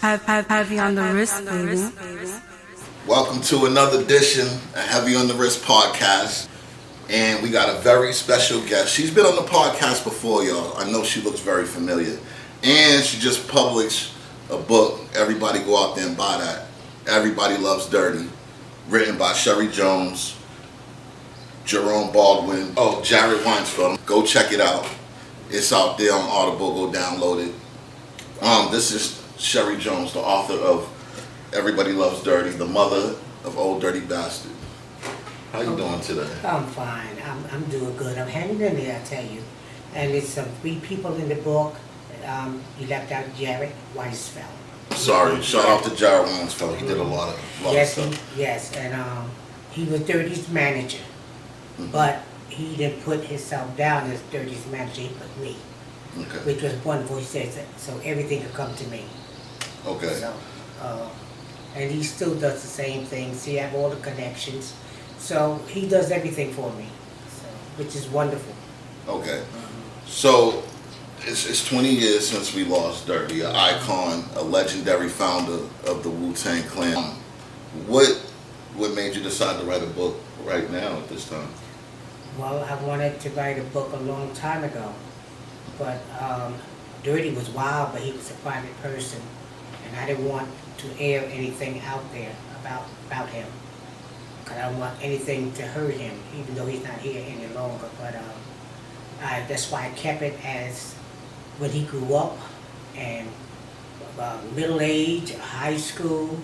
Heavy on the wrist, baby. Welcome to another edition of Heavy on the Wrist podcast. And we got a very special guest. She's been on the podcast before, y'all. I know she looks very familiar. And she just published a book. Everybody go out there and buy that. Everybody Loves Dirty. Written by Sherry Jones, Jerome Baldwin, Jared Weinsfeld. Go check it out. It's out there on Audible. Go download it. This is Sherry Jones, the author of Everybody Loves Dirty, the mother of Old Dirty Bastard. How you doing today? I'm fine. I'm doing good. I'm hanging in there, I tell you. And it's some three people in the book. You left out Jared Weisfeld. Sorry, shout out to Jared Weinsfeld. He did a lot of stuff. Yes, and he was Dirty's manager. Mm-hmm. But he didn't put himself down as Dirty's manager. He put me. Okay. Which was wonderful. He said so everything could come to me. Okay. So, and he still does the same things. He have all the connections. So he does everything for me, which is wonderful. Okay. So it's 20 years since we lost Dirty, an icon, a legendary founder of the wu-tangclan. What made you decide to write a book right now at this time? Well, I wanted to write a book a long time ago, but Dirty was wild, but he was a private person, and I didn't want to air anything out there about him. Because I don't want anything to hurt him, even though he's not here any longer. But that's why I kept it as when he grew up and middle age, high school.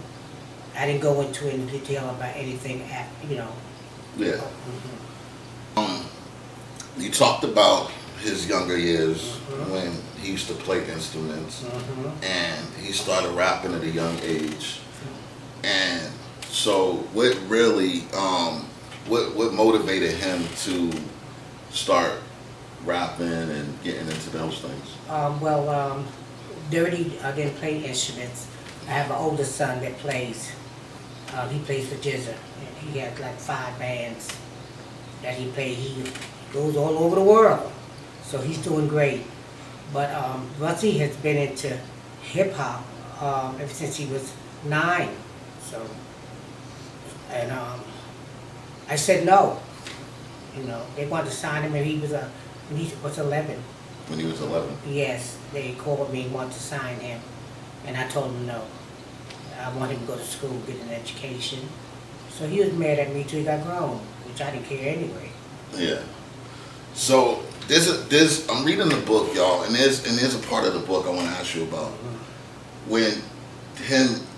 I didn't go into any detail about anything, Yeah. Mm-hmm. You talked about his younger years Mm-hmm. when he used to play instruments, Mm-hmm. and he started rapping at a young age. And so what really, what motivated him to start rapping and getting into those things? Dirty didn't play instruments. I have an older son that plays. He plays for Jizza. He has like 5 bands that he plays. He goes all over the world. So he's doing great. But Rusty has been into hip hop ever since he was 9. So, and I said no. You know, they wanted to sign him when he was 11. When he was 11? Yes, they called me and wanted to sign him, and I told them no. I want him to go to school, get an education. So he was mad at me till he got grown, which I didn't care anyway. Yeah. So I'm reading the book, y'all, and there's a part of the book I want to ask you about. Mm-hmm. When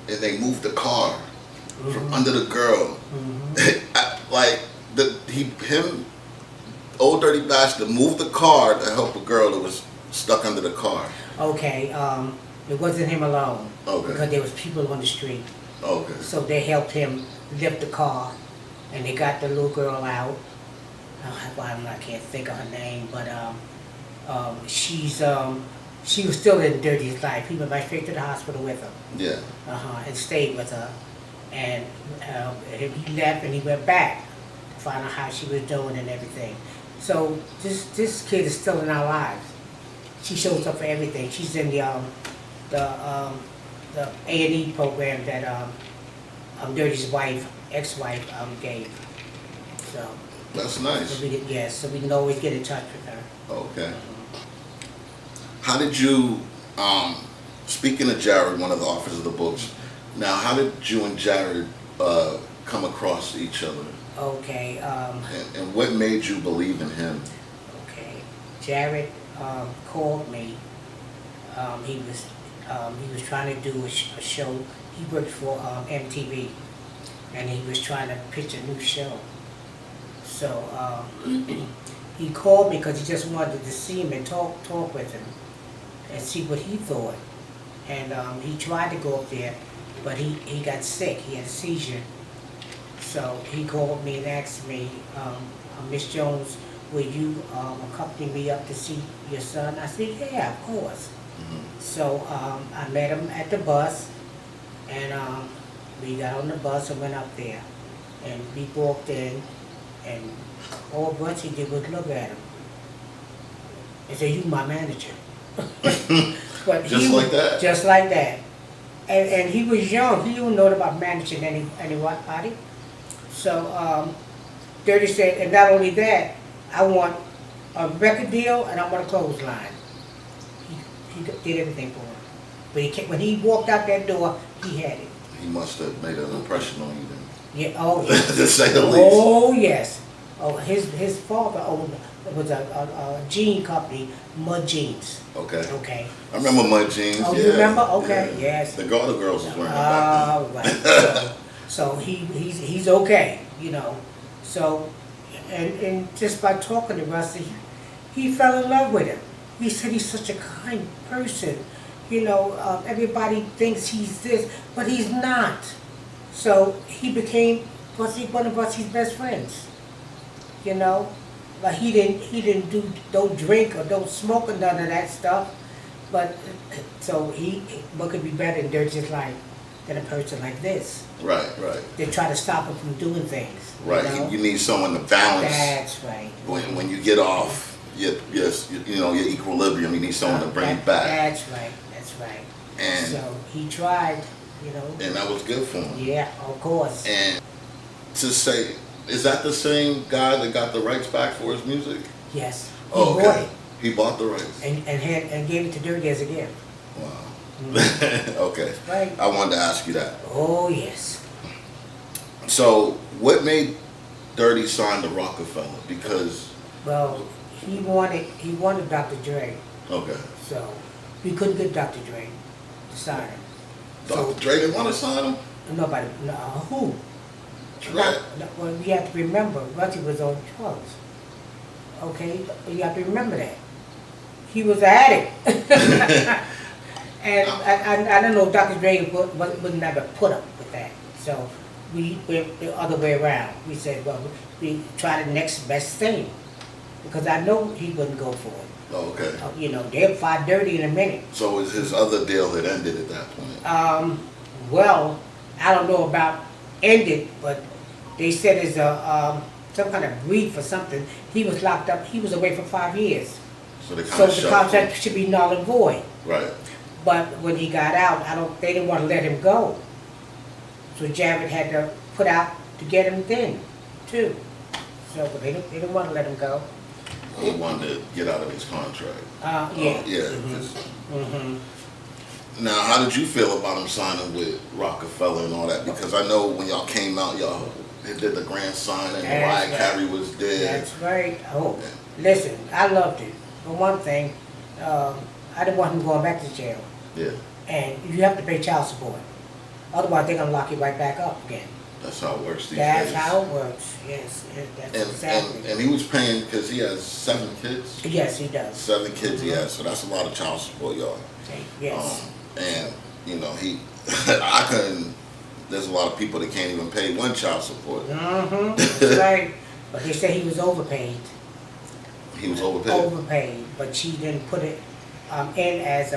they moved the car Mm-hmm. from under the girl, Mm-hmm. like Old Dirty Bastard moved the car to help a girl that was stuck under the car. Okay, it wasn't him alone. Okay. Because there was people on the street. Okay. So they helped him lift the car, and they got the little girl out. I can't think of her name, but she was still in Dirty's life. He went right straight to the hospital with her. Yeah. And stayed with her. And he left and he went back to find out how she was doing and everything. So this kid is still in our lives. She shows up for everything. She's in the A&E program that Dirty's ex-wife gave. So That's nice. so we can always get in touch with her. Okay. How did you, speaking of Jared, one of the authors of the books, now how did you and Jared come across each other? Okay. And what made you believe in him? Okay. Jared called me. He was trying to do a show. He worked for MTV, and he was trying to pitch a new show. So he called me because he just wanted to see him and talk with him and see what he thought. And he tried to go up there, but he got sick. He had a seizure. So he called me and asked me, Miss Jones, will you accompany me up to see your son? I said, yeah, of course. Mm-hmm. So I met him at the bus, and we got on the bus and went up there. And we walked in, and all Bunchy did was look at him and say, you my manager. But Just like that? Just like that. and he was young. He didn't know about managing anybody. So Dirty said, and not only that, I want a record deal and I want a clothesline. He did everything for him. But when he walked out that door, he had it. He must have made an impression on you then. Yeah. Oh, yes. To say the least. Oh, yes. Oh, his father owned was a jean company, Mud Jeans. Okay. Okay. I remember Mud Jeans. Oh, yeah. you remember? Okay. Yeah. Yes. The Garter girls was wearing them back then. Right. So he's okay, you know. So and just by talking to Rusty, he fell in love with him. He said he's such a kind person. You know, everybody thinks he's this, but he's not. So he became one of Rusty's best friends. You know, but he don't drink or don't smoke or none of that stuff. But so what could be better in Dirty's life than a person like this? Right. They try to stop him from doing things. Right. You know? You need someone to balance. That's right. When you get off your equilibrium, you need someone to bring you back. That's right. And so he tried, you know. And that was good for him. Yeah, of course. And to say, is that the same guy that got the rights back for his music? Yes. He Oh, bought okay. it. He bought the rights. And gave it to Dirty as a gift. Wow. Mm-hmm. Okay. Right. I wanted to ask you that. Oh yes. So, what made Dirty sign to Rockefeller? Because well, he wanted Dr. Dre. Okay. So we couldn't get Dr. Dre to sign him. Dr. Dre didn't want to sign him? Nobody. No, who? Dre. Well, you have to remember, Rusty was on drugs. Okay, you have to remember that. He was an addict. And I don't know if Dr. Dre would never put up with that. So we went the other way around. We said, well, we try the next best thing. Because I know he wouldn't go for it. Oh, okay. You know, they'll fight Dirty in a minute. So was his other deal had ended at that point? Well, I don't know about ended, but they said it's some kind of brief or something. He was locked up. He was away for 5 years. So The contract should be null and void. Right. But when he got out, they didn't want to let him go. So Jared had to put out to get him then, too. So but they didn't want to let him go. He wanted to get out of his contract. Yeah. Yeah. Now, how did you feel about him signing with Rockefeller and all that? Because I know when y'all came out, y'all did the grand signing, and Mariah Carey was there. That's right. Oh, listen, I loved it. For one thing, I didn't want him going back to jail. Yeah. And you have to pay child support. Otherwise, they're going to lock you right back up again. That's how it works these days. That's how it works, yes. That's exactly. And he was paying because he has 7 kids? Yes, he does. 7 kids he has, so that's a lot of child support, y'all. Yes. And, you know, I couldn't, there's a lot of people that can't even pay 1 child support. That's right. But they said he was overpaid. He was overpaid? Overpaid, but she didn't put it in as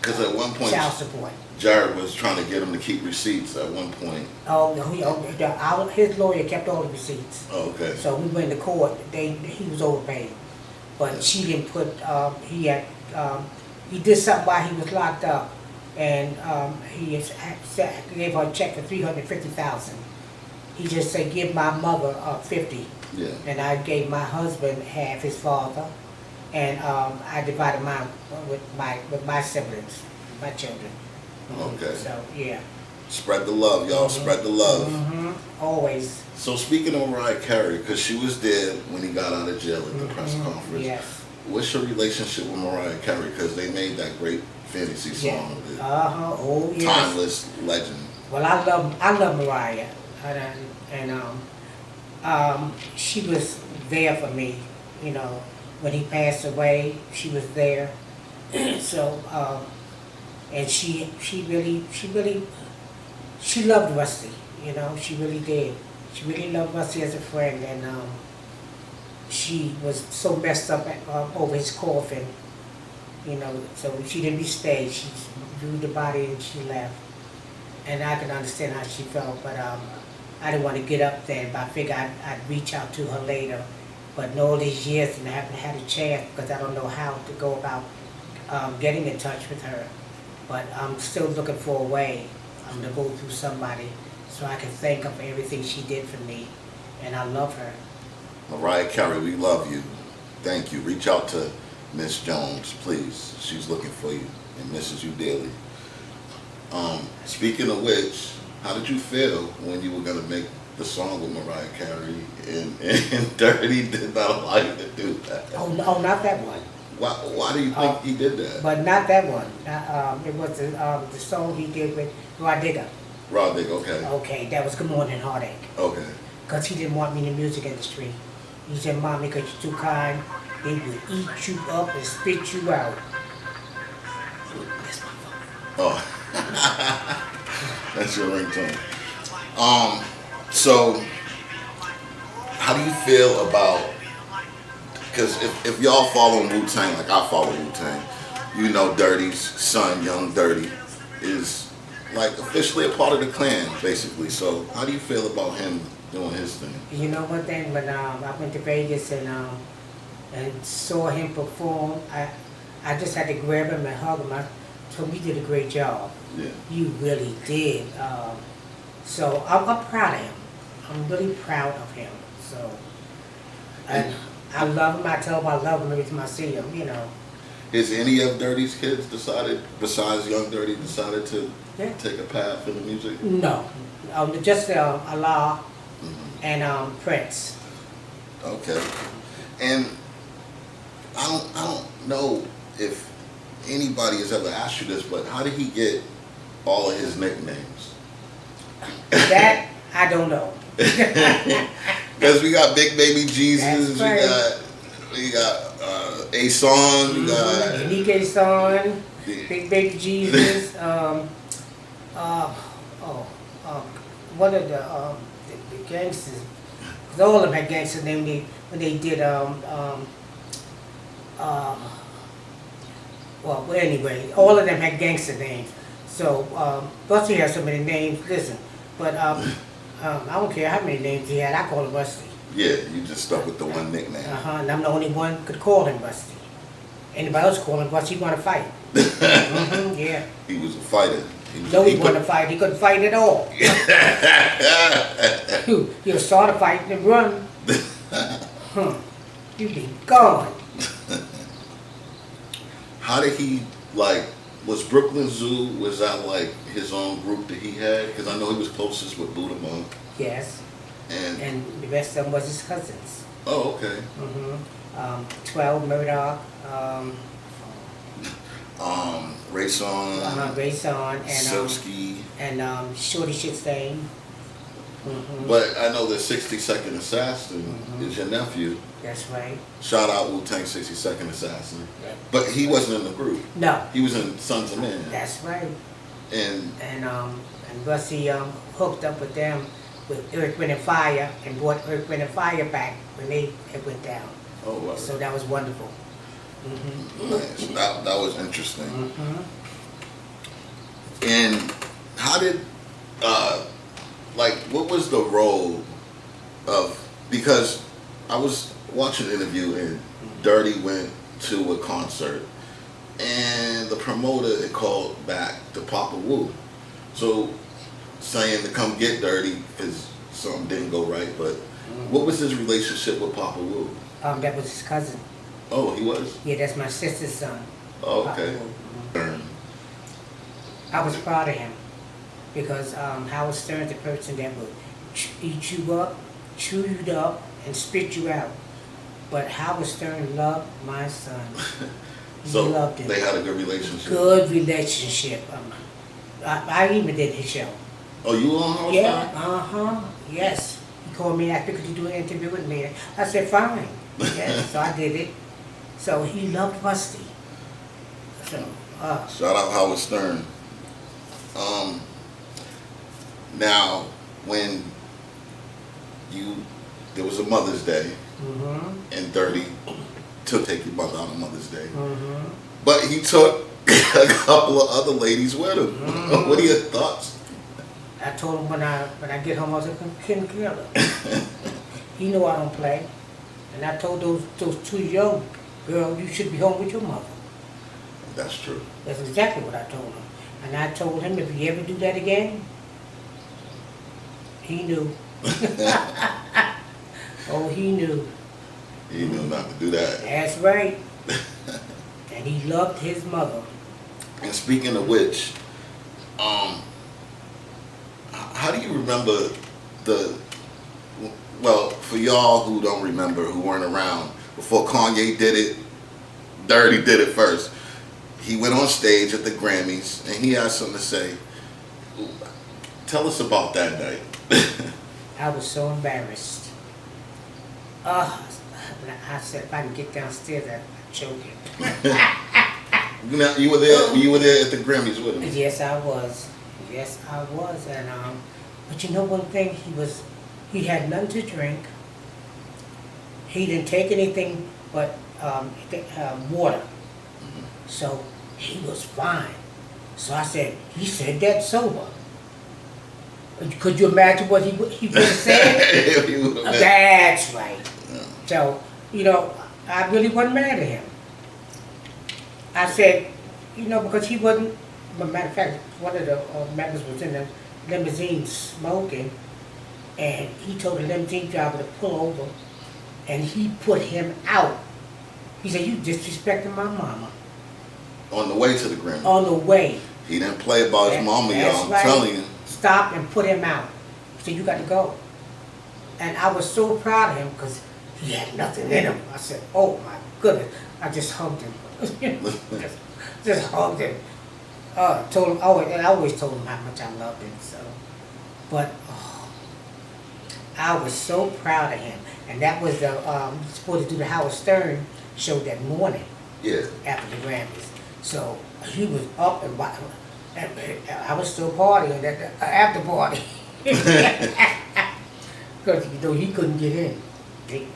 because at one point, child support. Jared was trying to get him to keep receipts at one point. Oh, no, his lawyer kept all the receipts. Oh, okay. So we went to court. He was overpaid, but she didn't put. He did something while he was locked up, and he gave her a check for $350,000. He just said, "Give my mother 50." Yeah. And I gave my husband half, his father, and I divided mine with my siblings, my children. Okay. So yeah. Spread the love, y'all. Spread the love. Always. So speaking of Mariah Carey, because she was there when he got out of jail at the press conference. Yes. What's your relationship with Mariah Carey? Because they made that great fantasy song with it. Oh yes. Timeless legend. Well, I love Mariah, and she was there for me. You know, when he passed away, she was there. So, and she loved Rusty. You know, she really did. She really loved Rusty as a friend, and she was so messed up over his coffin. You know, so she didn't stay. She drew the body and she left. And I can understand how she felt, but I didn't want to get up there. But I figured I'd reach out to her later. But in all these years, and I haven't had a chance because I don't know how to go about getting in touch with her. but I'm still looking for a way. I'm gonna go through somebody so I can thank her for everything she did for me, and I love her. Mariah Carey, we love you. Thank you. Reach out to Miss Jones, please. She's looking for you and misses you dearly. Speaking of which, how did you feel when you were gonna make the song with Mariah Carey and Dirty did not allow you to do that? Oh no, not that one. Why do you think he did that? But not that one. It was the song he did with Rodiga. Roddick, okay. Okay, that was Good Morning Heartache. Okay. Because he didn't want me in the music industry. He said, Mommy, because you're too kind, they will eat you up and spit you out. That's my phone. Oh. That's your ringtone. So, how do you feel about, because if y'all follow Wu-Tang, like I follow Wu-Tang, you know Dirty's son, Young Dirty, is like officially a part of the clan, basically. So, how do you feel about him doing his thing? You know one thing, when I went to Vegas and saw him perform, I just had to grab him and hug him. I told him, you did a great job. Yeah. You really did. So I'm proud of him. I'm really proud of him. So, and I love him. I tell him I love him every time I see him, you know. Is any of Dirty's kids decided, besides Young Dirty, decided to take a path in the music? No. Just Allah and Prince. Okay. And I don't know if anybody has ever asked you this, but how did he get all of his nicknames? That I don't know. Because we got Big Baby Jesus, That's we got A Song, we got Unique Son, Big Baby Jesus. What are the gangsters? 'Cause all of them had gangster name when they did well anyway, all of them had gangster names. So Busty has so many names. Listen, but I don't care how many names he had. I call him Busty. Yeah, you just stuck with the one nickname. And I'm the only one could call him Busty. Anybody else call him Busty, he want to fight. Yeah. He was a fighter. He wanted to fight. He couldn't fight at all. He'll start a fight and run. You'd be gone. How did he, like, was Brooklyn Zoo, was that like his own group that he had? Because I know he was closest with Buddha Monk. Yes. And the rest of them was his cousins. Oh, okay. 12, Murdoch, Ray Song, Ray Son, and Silsky. and Shorty Shitstain. But I know the 60-Second Assassin is your nephew. That's right. Shout out Wu-Tang 60-Second Assassin. Yeah. But he wasn't in the group. No. He was in Sons of Men. That's right. And Rusty hooked up with them with Earth, Wind, and Fire and brought Earth, Wind, and Fire back when it went down. oh, wow. So that was wonderful. Nice. That was interesting. And how did, like, what was the role of, because I was watching an interview and Dirty went to a concert and the promoter had called back to Papa Wu. So saying to come get Dirty because something didn't go right, but what was his relationship with Papa Wu? That was his cousin. Oh, he was? Yeah, that's my sister's son. Oh, okay. I was proud of him because Howard Stern's the person that would eat you up, chew you up, and spit you out. But Howard Stern loved my son. He So loved him. they had a good relationship. Good relationship. I even did his show. Oh, you were on Howard Stern? Yes. He called me after, could you do an interview with me? I said, fine. Yes, so I did it. So he loved Rusty. So, Shout out Howard Stern. Now, when there was a Mother's Day, and Dirty took take your mother out on Mother's Day, but he took a couple of other ladies with him. What are your thoughts? I told him when I get home, I was like, couldn't kill her. He knew I don't play. And I told those two young girls, you should be home with your mother. That's true. That's exactly what I told him. And I told him if he ever do that again, he knew. Oh, he knew. He knew not to do that. That's right. And he loved his mother. And speaking of which, how do you remember well, for y'all who don't remember, who weren't around, before Kanye did it, Dirty did it first. He went on stage at the Grammys and he had something to say. Tell us about that night. I was so embarrassed. I said if I can get downstairs, I'm choking. You were there. You were there at the Grammys with him. Yes, I was. And but you know one thing, he had nothing to drink. He didn't take anything but water. Mm-hmm. So he was fine. So I said, he said that sober. Could you imagine what he would have said? That's right. Yeah. So, I really wasn't mad at him. I said, because he wasn't, but matter of fact, one of the members was in the limousine smoking, and he told the limousine driver to pull over, and he put him out. He said, you disrespecting my mama. On the way to the Grammys. On the way. He didn't play about his mama, y'all. I'm telling you. Stop and put him out. He said, you got to go. And I was so proud of him because he had nothing in him. I said, oh my goodness. I just hugged him. just hugged him. Told him, I always told him how much I loved him. So, but I was so proud of him. And that was supposed to do the Howard Stern show that morning. Yeah. After the Grammys. So he was up and I was still partying at the after party. Because he couldn't get in. They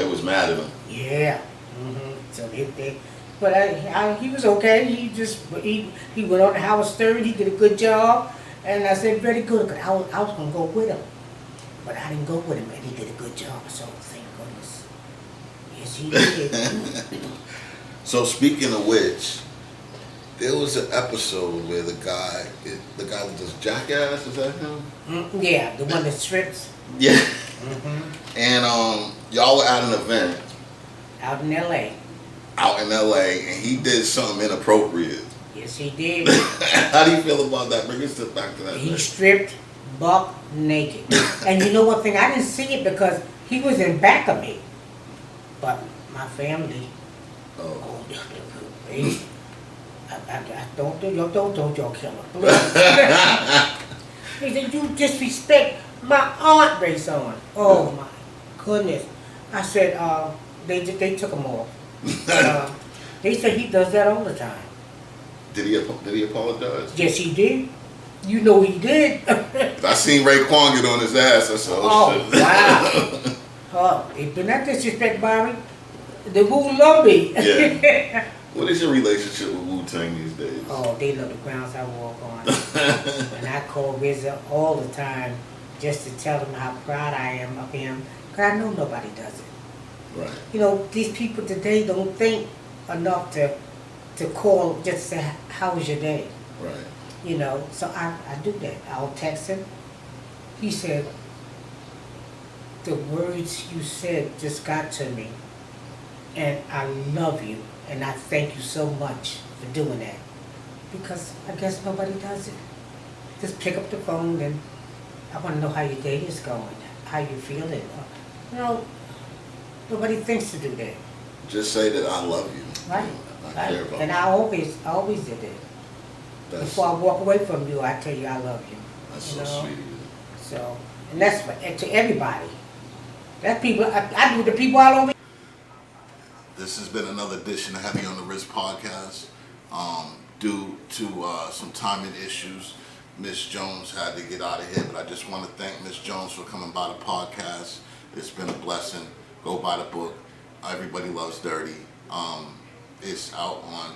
was mad at him. Yeah. Mm-hmm. So but he was okay. He went on to Howard Stern. He did a good job, and I said very good. Cause I was gonna go with him, but I didn't go with him, and he did a good job. So thank goodness. Yes, he did. So speaking of which, there was an episode where the guy that does Jackass, is that him? Yeah, the one that strips. Yeah. Mm-hmm. And y'all were at an event. Out in L.A. And he did something inappropriate. Yes, he did. How do you feel about that? Bring us back to that. He stripped buck naked. And you know one thing? I didn't see it because he was in back of me. But my family. Oh. Don't y'all kill her, please. He said, you disrespect my aunt, Rayson. Oh my goodness. I said, they took him off. They said he does that all the time. Did he apologize? Yes, he did. You know he did. I seen Raekwon get on his ass. I said, oh shit. Wow. If you're not disrespect Bobby, the Wu love me. Yeah. What is your relationship with Wu-Tang these days? Oh, they love the grounds I walk on. And I call RZA all the time just to tell him how proud I am of him. Because I know nobody does it. Right. These people today don't think enough to call just to say, how was your day? Right. So I do that. I'll text him. He said, the words you said just got to me. And I love you. And I thank you so much for doing that. Because I guess nobody does it. Just pick up the phone and I want to know how your day is going, how you feeling. Nobody thinks to do that. Just say that I love you. Right. I care about and you. I always did that. Before I walk away from you, I tell you I love you. That's so sweet of you. So, and that's to everybody. That's people, I do the people all over. This has been another edition of Heavy on the Wrist podcast. Due to some timing issues, Miss Jones had to get out of here, but I just want to thank Miss Jones for coming by the podcast. It's been a blessing. Go buy the book. Everybody Loves Dirty. It's out on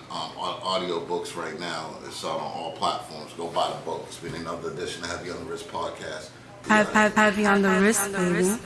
audio books right now. It's out on all platforms. Go buy the book. It's been another edition of Heavy on the Wrist podcast. Heavy on the wrist, baby.